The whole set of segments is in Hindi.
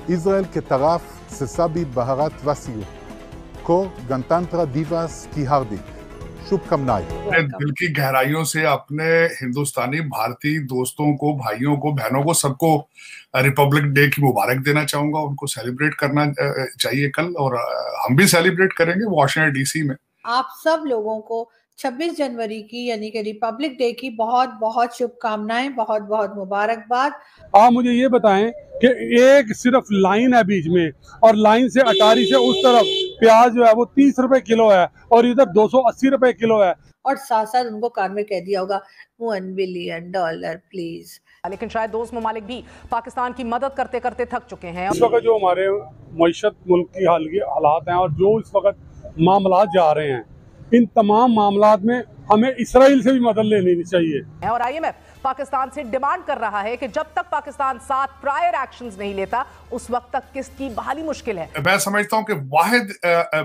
Israel के तरफ से सभी भारत वासियों को गणतंत्र दिवस की हार्दिक शुभकामनाएं। अपने दिल की गहराइयों से अपने हिंदुस्तानी भारतीय दोस्तों को, भाइयों को, बहनों को, सबको रिपब्लिक डे की मुबारक देना चाहूंगा। उनको सेलिब्रेट करना चाहिए कल, और हम भी सेलिब्रेट करेंगे वॉशिंगटन डीसी में। आप सब लोगों को 26 जनवरी की यानी कि रिपब्लिक डे की बहुत बहुत शुभकामनाएं, बहुत बहुत मुबारकबाद। आप मुझे ये बताएं कि एक सिर्फ लाइन है बीच में, और लाइन से अटारी से उस तरफ प्याज जो है वो 30 रुपए किलो है और इधर 280 रुपए किलो है। और साथ साथ उनको कान में कह दिया होगा $1 बिलियन प्लीज। लेकिन शायद दोस्त ममालिक भी पाकिस्तान की मदद करते करते थक चुके हैं। इस वक्त जो हमारे मईशत मुल्क की हालात हैं और जो इस वक्त मामला जा रहे हैं, इन तमाम मामलात में हमें इसराइल से भी मदद लेनी चाहिए। और IMF पाकिस्तान से डिमांड कर रहा है कि जब तक पाकिस्तान 7 प्रायर एक्शंस नहीं लेता उस वक्त तक किस्त की बहाली मुश्किल है। मैं समझता हूं कि वाहिद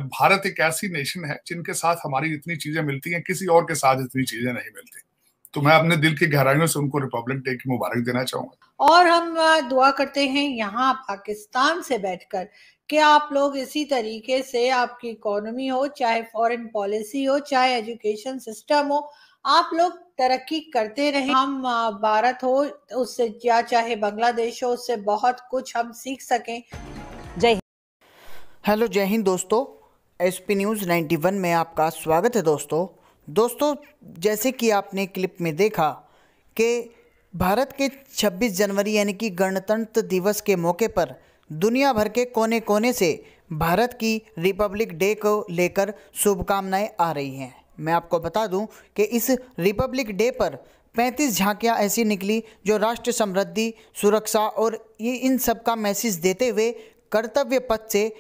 भारत एक ऐसी नेशन है जिनके साथ हमारी इतनी चीजें मिलती हैं, किसी और के साथ इतनी चीजें नहीं मिलती। तो मैं अपने दिल की गहराइयों से उनको रिपब्लिक डे की मुबारक देना चाहूंगा। और हम दुआ करते हैं यहाँ पाकिस्तान से बैठकर कि आप लोग इसी तरीके से, आपकी इकोनॉमी हो, चाहे फॉरेन पॉलिसी हो, चाहे एजुकेशन सिस्टम हो, आप लोग तरक्की करते रहें। हम भारत हो उससे, या चाहे बांग्लादेश हो, उससे बहुत कुछ हम सीख सकें। जय हेलो, जय हिंद दोस्तों। SP न्यूज़ 91 में आपका स्वागत है दोस्तों। जैसे कि आपने क्लिप में देखा कि भारत के 26 जनवरी यानी कि गणतंत्र दिवस के मौके पर दुनिया भर के कोने कोने से भारत की रिपब्लिक डे को लेकर शुभकामनाएं आ रही हैं। मैं आपको बता दूं कि इस रिपब्लिक डे पर 35 झांकियां ऐसी निकली जो राष्ट्र समृद्धि, सुरक्षा और ये इन सब का मैसेज देते हुए कर्तव्य पथ से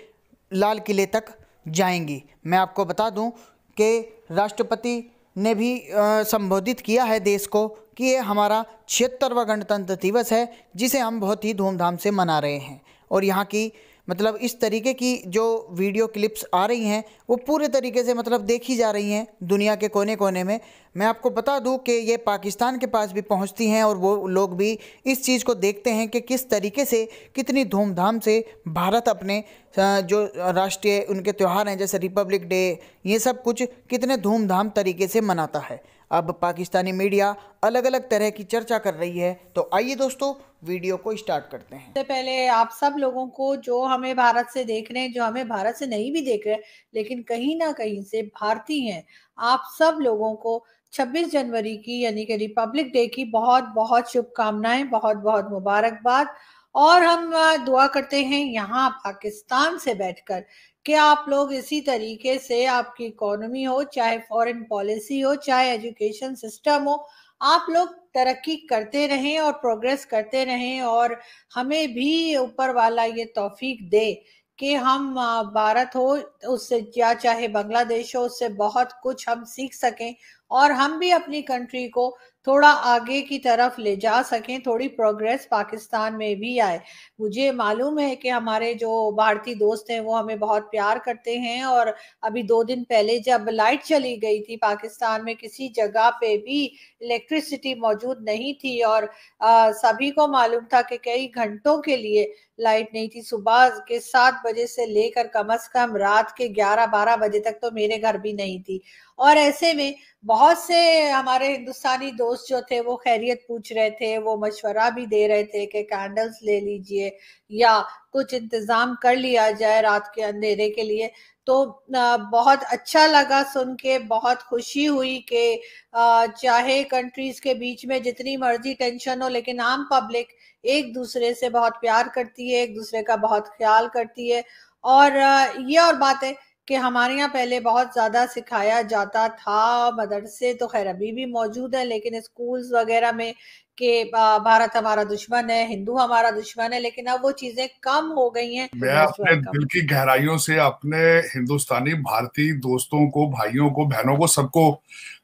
लाल किले तक जाएंगी। मैं आपको बता दूं कि राष्ट्रपति ने भी संबोधित किया है देश को कि ये हमारा 76वां गणतंत्र दिवस है जिसे हम बहुत ही धूमधाम से मना रहे हैं। और यहाँ की मतलब इस तरीके की जो वीडियो क्लिप्स आ रही हैं वो पूरे तरीके से मतलब देखी जा रही हैं दुनिया के कोने कोने में। मैं आपको बता दूं कि ये पाकिस्तान के पास भी पहुंचती हैं और वो लोग भी इस चीज़ को देखते हैं कि किस तरीके से, कितनी धूमधाम से भारत अपने जो राष्ट्रीय उनके त्यौहार हैं जैसे रिपब्लिक डे, ये सब कुछ कितने धूमधाम तरीके से मनाता है। अब पाकिस्तानी मीडिया अलग अलग तरह की चर्चा कर रही है। तो आइए दोस्तों वीडियो को स्टार्ट करते हैं। सबसे पहले आप सब लोगों को जो हमें भारत से देख रहे हैं, जो हमें भारत से नहीं भी देख रहे लेकिन कहीं ना कहीं से भारतीय हैं, आप सब लोगों को 26 जनवरी की यानी कि रिपब्लिक डे की बहुत बहुत शुभकामनाएं, बहुत बहुत मुबारकबाद। और हम दुआ करते हैं यहाँ पाकिस्तान से बैठकर कि आप लोग इसी तरीके से, आपकी इकोनॉमी हो, चाहे फॉरेन पॉलिसी हो, चाहे एजुकेशन सिस्टम हो, आप लोग तरक्की करते रहें और प्रोग्रेस करते रहें। और हमें भी ऊपर वाला ये तौफीक दे कि हम भारत हो उससे, या चाहे बांग्लादेश हो, उससे बहुत कुछ हम सीख सकें और हम भी अपनी कंट्री को थोड़ा आगे की तरफ ले जा सकें, थोड़ी प्रोग्रेस पाकिस्तान में भी आए। मुझे मालूम है कि हमारे जो भारतीय दोस्त हैं वो हमें बहुत प्यार करते हैं। और अभी 2 दिन पहले जब लाइट चली गई थी पाकिस्तान में, किसी जगह पे भी इलेक्ट्रिसिटी मौजूद नहीं थी और सभी को मालूम था कि कई घंटों के लिए लाइट नहीं थी। सुबह के 7 बजे से लेकर कम से कम रात के 11-12 बजे तक तो मेरे घर भी नहीं थी। और ऐसे में बहुत से हमारे हिंदुस्तानी दोस्त जो थे वो खैरियत पूछ रहे थे, वो मशवरा भी दे रहे थे कि कैंडल्स ले लीजिए या कुछ इंतजाम कर लिया जाए रात के अंधेरे के लिए। तो बहुत अच्छा लगा सुन के, बहुत खुशी हुई कि चाहे कंट्रीज के बीच में जितनी मर्जी टेंशन हो, लेकिन आम पब्लिक एक दूसरे से बहुत प्यार करती है, एक दूसरे का बहुत ख्याल करती है। और ये और बात है कि हमारे यहाँ पहले बहुत ज्यादा सिखाया जाता था, मदरसे तो खैर अभी भी मौजूद है, लेकिन स्कूल्स वगैरह में कि भारत हमारा दुश्मन है, हिंदू हमारा दुश्मन है, लेकिन अब वो चीजें कम हो गई हैं। मैं अपने दिल की गहराइयों से अपने हिंदुस्तानी भारतीय दोस्तों को, भाइयों को, बहनों को, सबको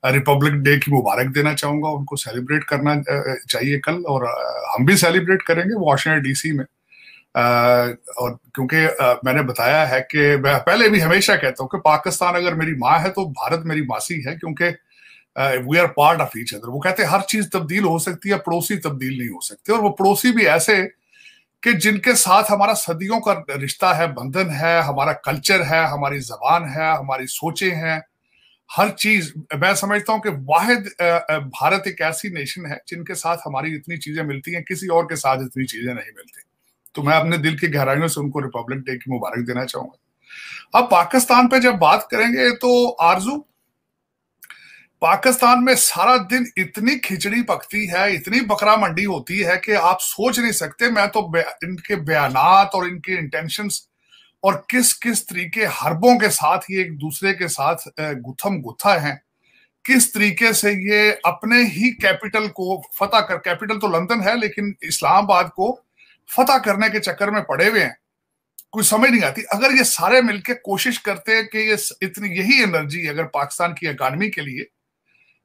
रिपब्लिक डे की मुबारक देना चाहूंगा। उनको सेलिब्रेट करना चाहिए कल, और हम भी सेलिब्रेट करेंगे वॉशिंगटन डीसी में। और क्योंकि मैंने बताया है कि मैं पहले भी हमेशा कहता हूँ कि पाकिस्तान अगर मेरी माँ है तो भारत मेरी मासी है, क्योंकि we are part of each other. वो कहते हैं हर चीज तब्दील हो सकती है, पड़ोसी तब्दील नहीं हो सकते। और वो पड़ोसी भी ऐसे कि जिनके साथ हमारा सदियों का रिश्ता है, बंधन है, हमारा कल्चर है, हमारी जबान है, हमारी सोचें हैं, हर चीज। मैं समझता हूं कि वाहिद भारत एक ऐसी नेशन है जिनके साथ हमारी इतनी चीजें मिलती हैं, किसी और के साथ इतनी चीजें नहीं मिलती। तो मैं अपने दिल की गहराइयों से उनको रिपब्लिक डे की मुबारक देना चाहूंगा। अब पाकिस्तान पे जब बात करेंगे तो आरजू, पाकिस्तान में सारा दिन इतनी खिचड़ी पकती है, इतनी बकरा मंडी होती है कि आप सोच नहीं सकते। मैं तो इनके बयानात और इनके इंटेंशंस और किस किस तरीके हरबों के साथ ये एक दूसरे के साथ गुथम गुथा है, किस तरीके से ये अपने ही कैपिटल को फतह कर, कैपिटल तो लंदन है लेकिन इस्लामाबाद को फतह करने के चक्कर में पड़े हुए हैं, कुछ समझ नहीं आती। अगर ये सारे मिलकर कोशिश करते हैं कि ये इतनी यही एनर्जी अगर पाकिस्तान की इकॉनमी के लिए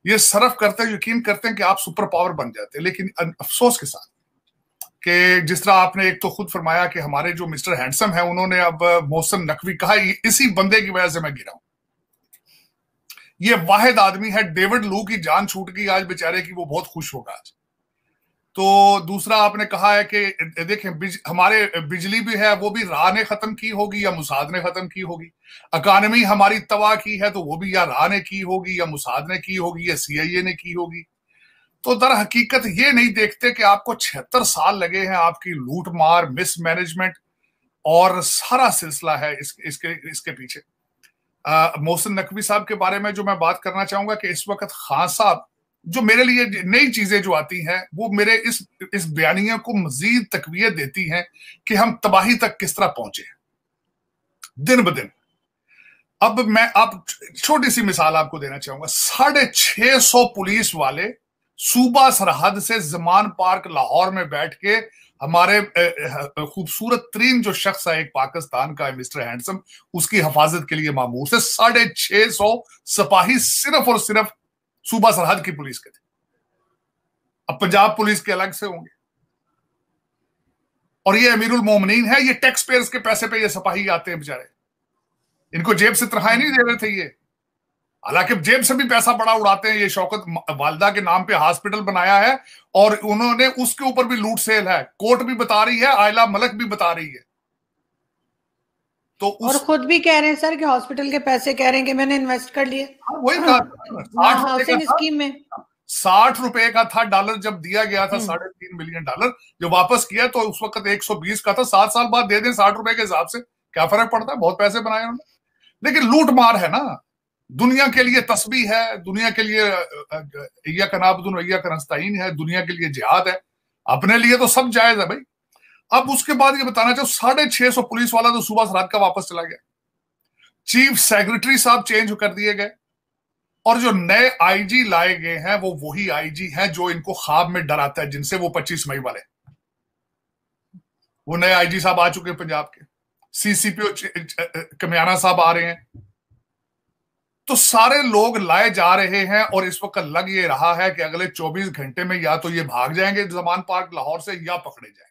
ये सर्व करते हैं, यकीन करते हैं कि आप सुपर पावर बन जाते हैं। लेकिन अफसोस के साथ कि जिस तरह आपने एक तो खुद फरमाया कि हमारे जो मिस्टर हैंडसम है उन्होंने अब मोहसिन नकवी कहा, इसी बंदे की वजह से मैं गिरा हूं। ये वाहिद आदमी है, डेविड लू की जान छूट गई आज बेचारे की, वो बहुत खुश होगा आज। तो दूसरा आपने कहा है कि देखें हमारे बिजली भी है, वो भी राह ने खत्म की होगी या मुसाद ने खत्म की होगी। इकानमी हमारी तबाह की है तो वो भी या राह ने की होगी या मुसाद ने की होगी या CIA ने की होगी। तो दर हकीकत ये नहीं देखते कि आपको 76 साल लगे हैं, आपकी लूट मार, मिसमैनेजमेंट और सारा सिलसिला है इसके पीछे। मोहसिन नकवी साहब के बारे में जो मैं बात करना चाहूंगा कि इस वक्त खान साहब, जो मेरे लिए नई चीजें जो आती हैं वो मेरे इस बयानिया को मजीद तकवीत देती हैं कि हम तबाही तक किस तरह पहुंचे दिन ब दिन। अब मैं आप छोटी सी मिसाल आपको देना चाहूंगा। 650 पुलिस वाले सूबा सरहद से जमान पार्क लाहौर में बैठ के हमारे खूबसूरत तरीन जो शख्स है एक पाकिस्तान का मिस्टर हैंडसम, उसकी हिफाजत के लिए मामूर से 650 सिपाही सिर्फ और सिर्फ सूबा सरहद की पुलिस के थे। अब पंजाब पुलिस के अलग से होंगे। और ये अमीरुल मोमिनीन है, ये टैक्स पेयर्स के पैसे पे ये सिपाही आते हैं बेचारे, इनको जेब से तनख्वाहें नहीं दे रहे थे ये, हालांकि जेब से भी पैसा बड़ा उड़ाते हैं। ये शौकत वालदा के नाम पे हॉस्पिटल बनाया है और उन्होंने उसके ऊपर भी लूट सेल है, कोर्ट भी बता रही है, आयला मलक भी बता रही है। तो और खुद भी कह रहे हैं सर कि हॉस्पिटल के पैसे कह रहे हैं कि मैंने इन्वेस्ट कर लिए। वही कहा, हाउसिंग स्कीम में 60 रुपए का था डॉलर जब दिया गया था, $3.5 मिलियन जो वापस किया तो उस वक्त 120 का था। 7 साल बाद दे दें 60 रुपए के हिसाब से, क्या फर्क पड़ता है, बहुत पैसे बनाए उन्होंने। लेकिन लूट मार है ना, दुनिया के लिए तस्बीह है, दुनिया के लिए इय्याका नाअबुदु व इय्याका नस्तईन है, दुनिया के लिए जिहाद है, अपने लिए तो सब जायज है भाई। अब उसके बाद ये बताना चाहूं 650 पुलिस वाला तो सूबा सरहद का वापस चला गया, चीफ सेक्रेटरी साहब चेंज कर दिए गए और जो नए IG लाए गए हैं वो वही IG हैं जो इनको ख्वाब में डराता है, जिनसे वो 25 मई वाले, वो नए IG साहब आ चुके हैं पंजाब के, CCP कमियाना साहब आ रहे हैं। तो सारे लोग लाए जा रहे हैं और इस वक्त लग ये रहा है कि अगले 24 घंटे में या तो ये भाग जाएंगे जमान पार्क लाहौर से या पकड़े जाएंगे।